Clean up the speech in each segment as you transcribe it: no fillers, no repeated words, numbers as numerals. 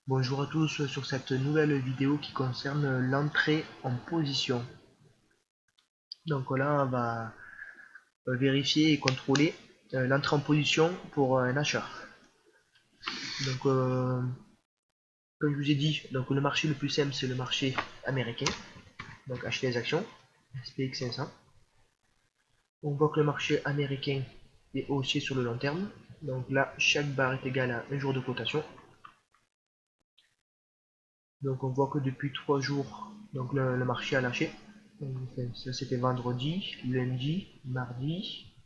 Bonjour à tous sur cette nouvelle vidéo qui concerne l'entrée en position. Donc là, on va vérifier et contrôler l'entrée en position pour un achat. Donc, comme je vous ai dit, donc le marché le plus simple c'est le marché américain. Donc acheter les actions, SPX 500. On voit que le marché américain est haussier sur le long terme. Donc là, chaque barre est égale à un jour de cotation. Donc on voit que depuis 3 jours, donc le marché a lâché. Ça c'était vendredi, lundi, mardi.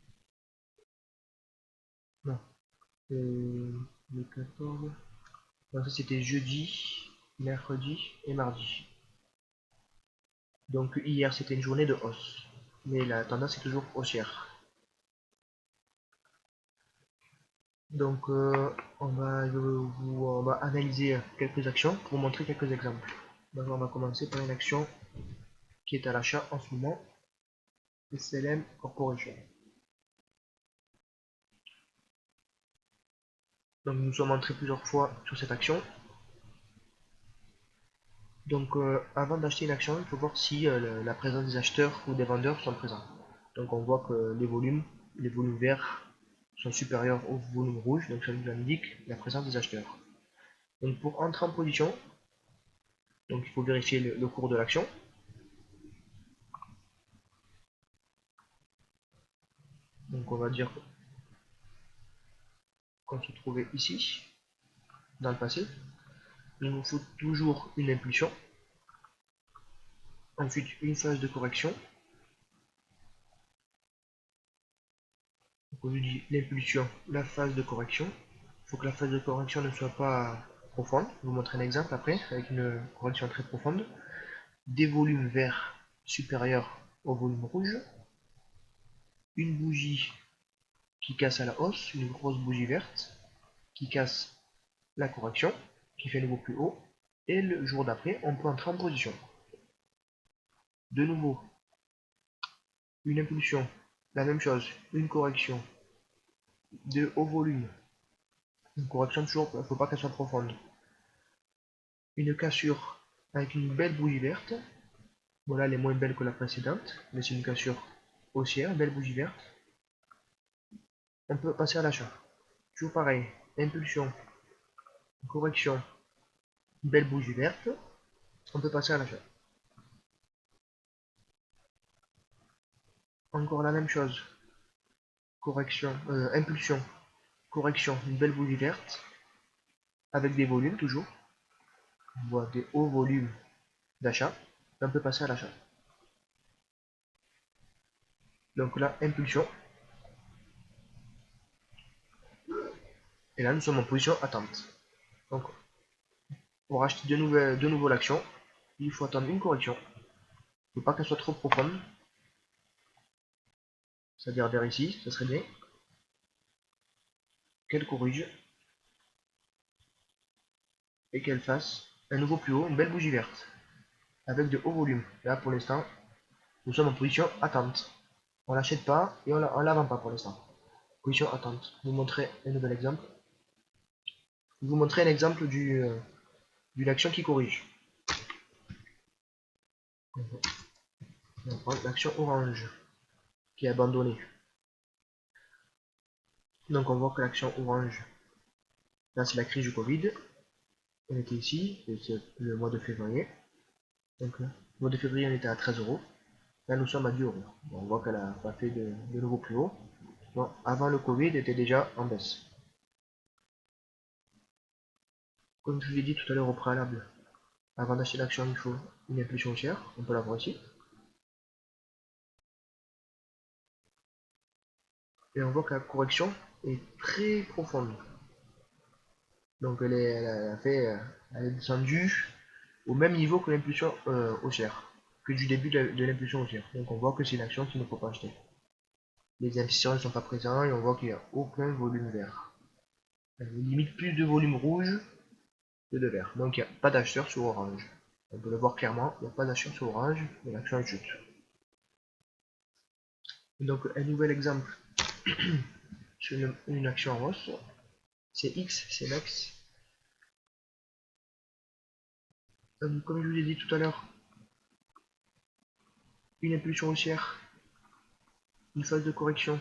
Non, le 14. Non, ça c'était jeudi, mercredi et mardi. Donc hier c'était une journée de hausse. Mais la tendance est toujours haussière. Donc on va analyser quelques actions pour vous montrer quelques exemples. Donc on va commencer par une action qui est à l'achat en ce moment, SLM Corporation. Donc nous sommes entrés plusieurs fois sur cette action. Donc avant d'acheter une action, il faut voir si la présence des acheteurs ou des vendeurs sont présents. Donc on voit que les volumes verts sont supérieurs aux volumes rouges, donc ça nous indique la présence des acheteurs. Donc pour entrer en position, donc il faut vérifier le cours de l'action. Donc on va dire qu'on se trouvait ici, dans le passé. Il nous faut toujours une impulsion, ensuite une phase de correction. Donc on nous dit l'impulsion, la phase de correction. Il faut que la phase de correction ne soit pas profonde. Je vais vous montrer un exemple après, avec une correction très profonde. Des volumes verts supérieurs au volume rouge. Une bougie qui casse à la hausse, une grosse bougie verte, qui casse la correction, qui fait un nouveau plus haut. Et le jour d'après, on peut entrer en position. De nouveau, une impulsion, la même chose, une correction de haut volume. Une correction toujours, il ne faut pas qu'elle soit profonde. Une cassure avec une belle bougie verte. Voilà, elle est moins belle que la précédente, mais c'est une cassure haussière, belle bougie verte. On peut passer à l'achat. Toujours pareil, impulsion, correction, belle bougie verte. On peut passer à l'achat. Encore la même chose, correction, impulsion, correction, une belle bougie verte, avec des volumes toujours. On voit des hauts volumes d'achat. On peut passer à l'achat. Donc là, impulsion. Et là, nous sommes en position attente. Donc, pour acheter de nouveau l'action, il faut attendre une correction. Il ne faut pas qu'elle soit trop profonde. C'est-à-dire vers ici, ça serait bien. Qu'elle corrige et qu'elle fasse un nouveau plus haut, une belle bougie verte, avec de hauts volumes. Là, pour l'instant, nous sommes en position attente. On l'achète pas et on la vend pas pour l'instant. Position attente. Je vous montrer un nouvel exemple. Je vais vous montrer un exemple d'une action qui corrige. On prend l'action orange qui est abandonnée. Donc on voit que l'action orange, là c'est la crise du Covid. On était ici, c'est le mois de février. Donc le mois de février on était à 13 euros. Là nous sommes à 10 euros. On voit qu'elle a pas fait de nouveau plus haut. Bon, avant le Covid, elle était déjà en baisse. Comme je vous l'ai dit tout à l'heure au préalable, avant d'acheter l'action, il faut une impulsion haussière. On peut la voir ici. Et on voit que la correction est très profonde. Donc elle est descendue au même niveau que l'impulsion haussière, que du début de l'impulsion haussière. Donc on voit que c'est une action qu'il ne faut pas acheter. Les investisseurs ne sont pas présents et on voit qu'il n'y a aucun volume vert. Limite plus de volume rouge que de vert. Donc il n'y a pas d'acheteur sur orange. On peut le voir clairement, il n'y a pas d'acheteur sur orange, mais l'action est chute. Donc un nouvel exemple sur une action en hausse, c'est X, c'est Max. Comme je vous ai dit tout à l'heure, une impulsion haussière, une phase de correction.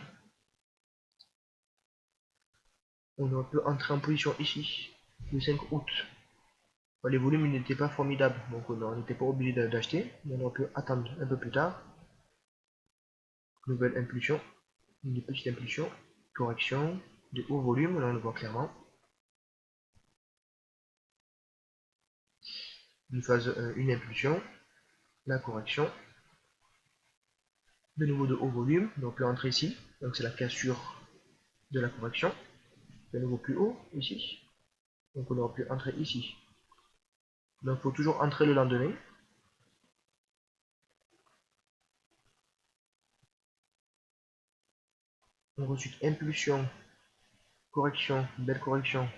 On peut entrer en position ici, le 5 août. Les volumes n'étaient pas formidables, donc on n'était pas obligé d'acheter, mais on peut attendre un peu plus tard. Nouvelle impulsion, une petite impulsion, correction, de haut volume, là on le voit clairement. Une phase, une impulsion, la correction, de nouveau de haut volume, donc l'entrée ici, donc c'est la cassure de la correction, de nouveau plus haut ici, donc on aurait pu entrer ici. Donc il faut toujours entrer le lendemain. Ensuite impulsion, correction, une belle correction,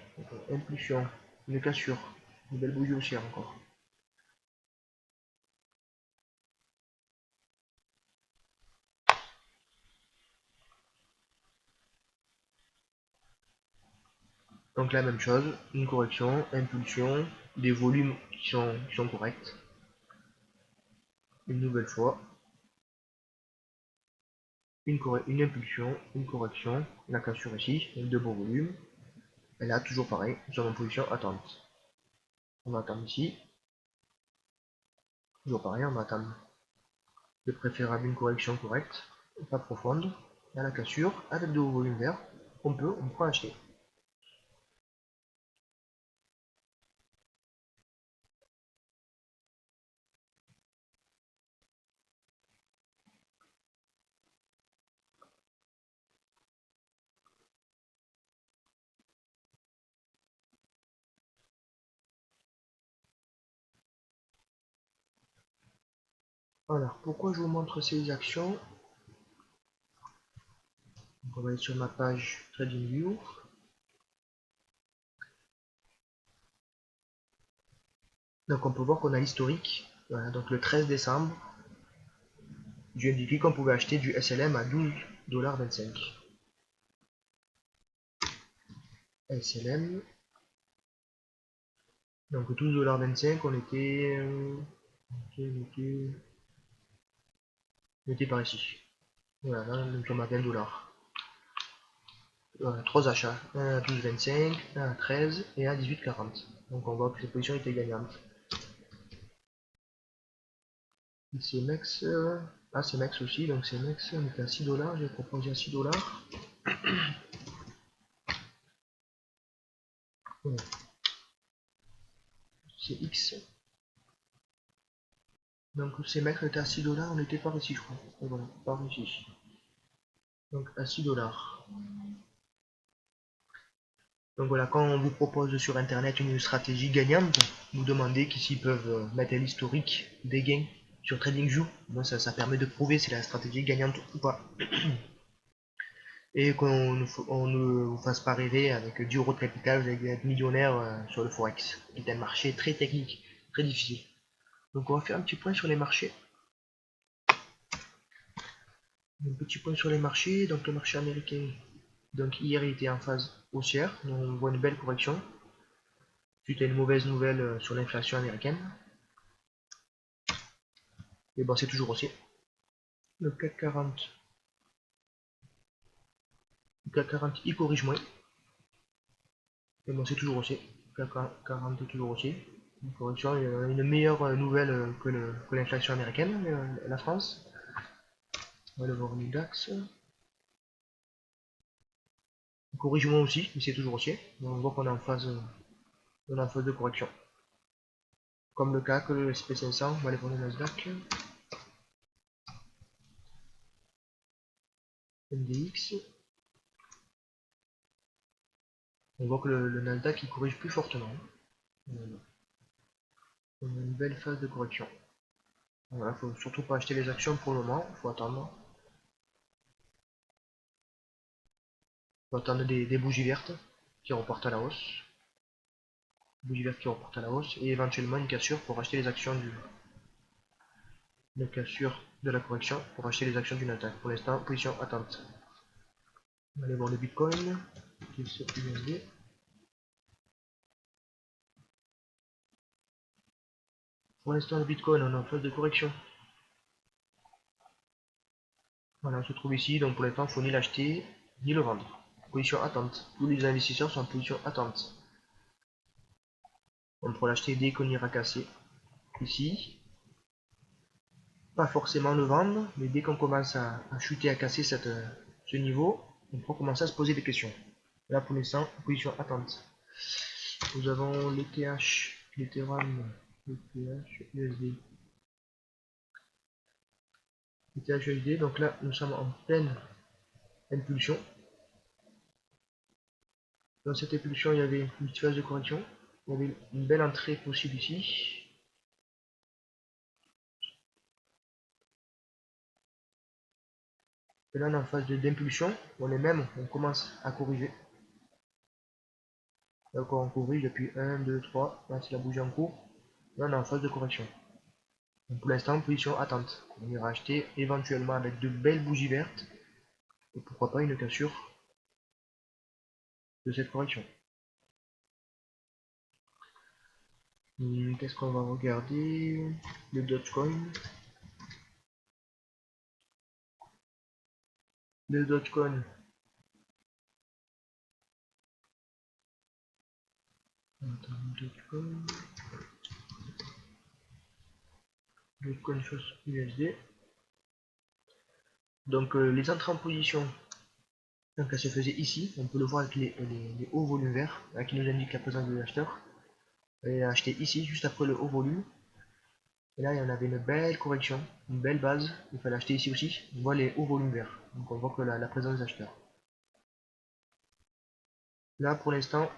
impulsion, une cassure, une belle bougie haussière encore. Donc la même chose, une correction, impulsion, des volumes qui sont corrects. Une nouvelle fois, une impulsion, une correction, la cassure ici, de beaux volumes. Et là, toujours pareil, nous sommes en position attente. On va attendre ici, toujours pareil, on va attendre de préférable une correction correcte, pas profonde, à la cassure, avec de hauts volumes verts, on peut acheter. Alors, pourquoi je vous montre ces actions? Donc, on va aller sur ma page TradingView. Donc on peut voir qu'on a l'historique. Voilà, donc le 13 décembre, j'ai indiqué qu'on pouvait acheter du SLM à 12,25 $. SLM, donc 12,25 $, on était par ici. Voilà, là nous sommes à 20 $. Voilà, 3 achats, un à 12,25, un à 13 et un à 18,40. Donc on voit que cette position était gagnante. CMEX, CMEX aussi, donc CMEX, on était à 6 $, j'ai proposé à 6 $. Voilà. CX, donc CMEX était à 6 $, on était par ici je crois. Et voilà, par ici. Donc à 6 $. Donc voilà, quand on vous propose sur internet une stratégie gagnante, vous demandez qu'ici ils peuvent mettre l'historique des gains sur TradingView. Bon, ça permet de prouver si la stratégie est gagnante ou pas. Et qu'on ne vous fasse pas rêver avec 10 € de capital, vous allez être millionnaire sur le Forex, qui est un marché très technique, très difficile. Donc on va faire un petit point sur les marchés. Un petit point sur les marchés, donc le marché américain. Donc hier il était en phase haussière, donc on voit une belle correction suite à une mauvaise nouvelle sur l'inflation américaine. Et bon, c'est toujours haussier. Le CAC 40, le CAC 40 il corrige moins. Et bon, c'est toujours haussier. Le CAC 40 est toujours haussier. Une correction, une meilleure nouvelle que l'inflation américaine, la France. On va le voir au DAX. Il corrige moins aussi, mais c'est toujours haussier. Donc on voit qu'on est en phase de correction. Comme le CAC, le SP500, on va aller voir le Nasdaq. MDX. On voit que le Nasdaq il corrige plus fortement. On a une belle phase de correction. Voilà, faut surtout pas acheter les actions pour le moment, faut attendre. Faut attendre des bougies vertes qui reportent à la hausse. Bougies vertes qui reportent à la hausse et éventuellement une cassure pour acheter les actions une cassure de la correction pour acheter les actions du Nasdaq. Pour l'instant, position attente. On va aller voir le Bitcoin qui est sur USD. Pour l'instant, le Bitcoin, on est en phase de correction. Voilà, on se trouve ici, donc pour l'instant, il ne faut ni l'acheter, ni le vendre. Position attente. Tous les investisseurs sont en position attente. On pourra l'acheter dès qu'on ira casser. Ici, pas forcément le vendre, mais dès qu'on commence à chuter, à casser ce niveau, on pourra commencer à se poser des questions. Là, pour l'instant, position attente. Nous avons l'ETH, l'Ethereum, l'ETH, USD. ETH, USD, donc là, nous sommes en pleine impulsion. Dans cette impulsion, il y avait une petite phase de correction. Il y avait une belle entrée possible ici. Et là, on est en phase d'impulsion. On est même, on commence à corriger. Donc on corrige depuis 1, 2, 3. Là, c'est la bougie en cours. Là, on est en phase de correction. Donc, pour l'instant, position attente. On ira acheter éventuellement avec de belles bougies vertes. Et pourquoi pas une cassure de cette correction. Qu'est-ce qu'on va regarder? Le Dogecoin. Le Dogecoin. Dogecoin. Dogecoin chose USD. Donc les entrées en position, donc elles se faisaient ici. On peut le voir avec les hauts volumes verts, là, qui nous indiquent la présence de l'acheteur. Et acheté ici, juste après le haut volume. Et là, il y en avait une belle correction, une belle base. Il fallait acheter ici aussi. On voit les hauts volumes verts. Donc on voit que la présence des acheteurs. Là, pour l'instant,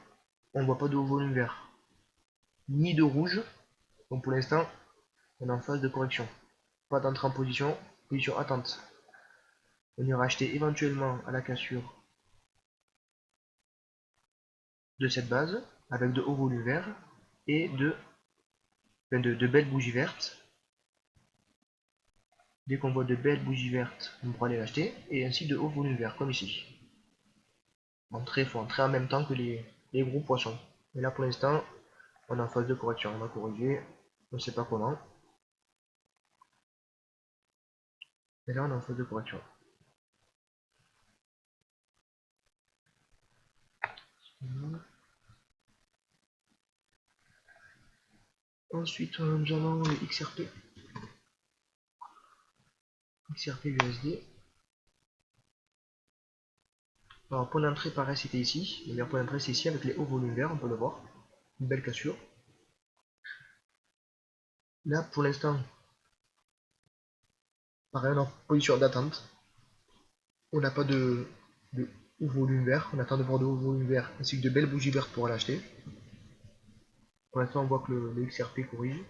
on ne voit pas de haut volume vert, ni de rouge. Donc pour l'instant, on est en phase de correction. Pas d'entrée en position, position attente. On ira acheter éventuellement à la cassure de cette base, avec de hauts volumes verts et de belles bougies vertes. Dès qu'on voit de belles bougies vertes, on pourra les acheter, et ainsi de hauts volumes verts, comme ici. Il faut entrer en même temps que les gros poissons. Et là pour l'instant, on est en phase de correction. On va corriger, on ne sait pas comment. Et là on est en phase de correction. Ensuite, nous avons le XRP. XRP USD. Alors, point d'entrée, pareil, c'était ici. Le meilleur point d'entrée, c'est ici avec les hauts volumes verts, on peut le voir. Une belle cassure. Là, pour l'instant, pareil, on est en position d'attente. On n'a pas de haut volume vert. On attend de voir de haut volume vert ainsi que de belles bougies vertes pour l'acheter. Pour l'instant, on voit que le XRP corrige.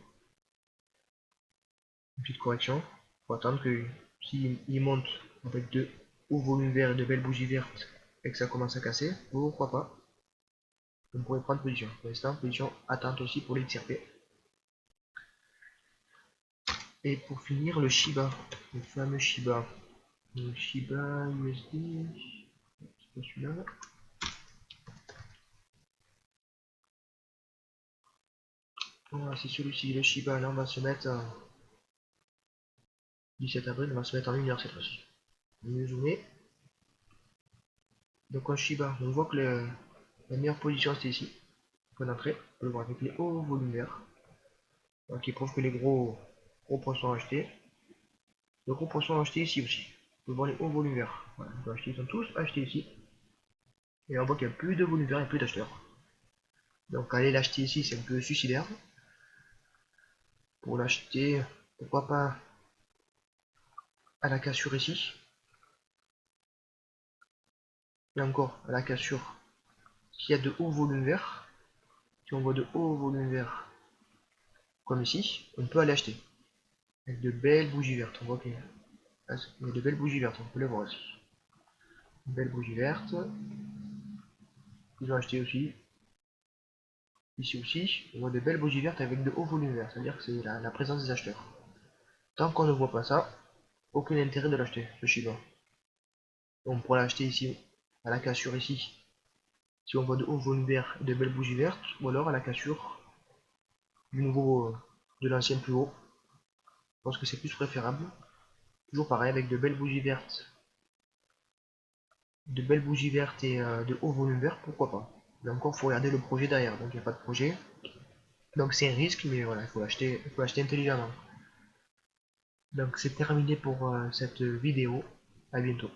Une petite correction. Il faut attendre que s'il monte avec de hauts volumes verts et de belles bougies vertes et que ça commence à casser, pourquoi pas. On pourrait prendre position. Pour l'instant, position attente aussi pour les XRP. Et pour finir, le Shiba, le fameux Shiba. Le Shiba USD, c'est pas celui-là. Voilà, c'est celui-ci, le Shiba. Là, on va se mettre 17 avril, on va se mettre en 1 heure cette fois-ci. Mieux zoomé. Donc, en Shiba, on voit que la meilleure position c'était ici. Point d'entrée, on peut le voir avec les hauts volumes verts. Qui prouve que les gros poissons achetés. Les gros poissons achetés ici aussi. On peut voir les hauts volumes verts. Voilà, ils sont tous achetés ici. Et on voit qu'il n'y a plus de volume vert et plus d'acheteurs. Donc aller l'acheter ici, c'est un peu suicidaire. Pour l'acheter, pourquoi pas à la cassure ici. Et encore, à la cassure, s'il y a de hauts volumes verts, si on voit de hauts volumes verts, comme ici, on peut aller acheter. Avec de belles bougies vertes. On voit qu'il y a de belles bougies vertes, on peut les voir aussi. Une belle bougie verte. Ils ont acheté aussi. Ici aussi, on voit de belles bougies vertes avec de hauts volumes verts. C'est-à-dire que c'est la présence des acheteurs. Tant qu'on ne voit pas ça, aucun intérêt de l'acheter, ce Shiba. On pourra l'acheter ici, à la cassure ici, si on voit de hauts volumes verts et de belles bougies vertes, ou alors à la cassure du nouveau de l'ancien plus haut. Je pense que c'est plus préférable. Toujours pareil, avec de belles bougies vertes et de haut volume vert, pourquoi pas. Mais encore, il faut regarder le projet derrière. Donc il n'y a pas de projet. Donc c'est un risque, mais voilà, il faut l'acheter intelligemment. Donc c'est terminé pour cette vidéo. À bientôt.